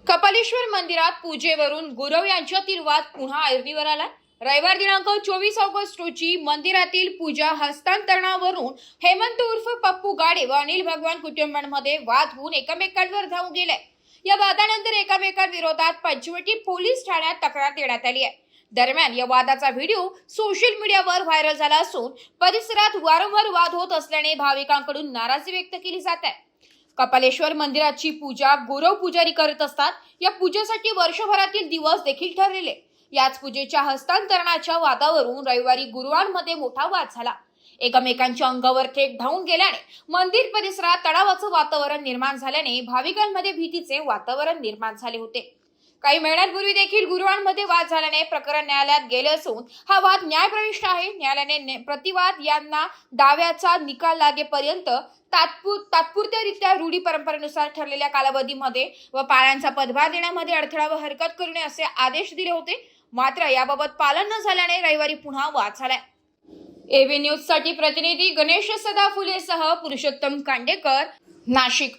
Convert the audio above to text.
कपालेश्वर मंदिरात पूजेवरून गुरव यांच्यातील वाद पुन्हा ऐरणीवर आला। रविवार दिनांक 24 ऑगस्ट रोजी मंदिरातील पूजा हस्तांतरणावरून हेमंत उर्फ पप्पू गाडे व अनिल भगवान कुटुंबांमध्ये वाद होऊन एकमेकांवर धावून गेले। या वादानंतर एकमेकांविरोधात पंचवटी पोलीस ठाण्यात तक्रार देण्यात आली आहे। दरम्यान या वादाचा व्हिडिओ सोशल मीडियावर व्हायरल झाला असून परिसरात वारंवार वाद होत असल्याने भाविकांकडून नाराजी व्यक्त केली जात आहे। कपालेश्वर मंदिराची पूजा गुरव पुजारी करत असतात। या पूजेसाठी वर्षभरातील दिवस देखील ठरलेले। याच पूजेच्या हस्तांतरणाच्या वादावरून रविवारी गुरुवांमध्ये मोठा वाद झाला। एकमेकांच्या अंगावर थेट धावून गेल्याने मंदिर परिसरात तणावाचं वातावरण निर्माण झाल्याने भाविकांमध्ये भीतीचे वातावरण निर्माण झाले होते। काही महिन्यांपूर्वी देखील गुरुवांमध्ये वाद झाल्याने प्रकरण न्यायालयात गेले असून हा वाद न्यायप्रविष्ट आहे। न्यायालयाने प्रतिवाद यांना दाव्याचा निकाल लागेपर्यंत तात्पुरत्यारित्या रूढी परंपरेनुसार ठरलेल्या कालावधीमध्ये व पाळ्यांचा पदभार देण्यामध्ये अडथळा व हरकत करू नये असे आदेश दिले होते। मात्र याबाबत पालन न झाल्याने रविवारी पुन्हा वाद झालाय। एबी न्यूज साठी प्रतिनिधी गणेश सदा फुलेसह पुरुषोत्तम कांडेकर, नाशिक।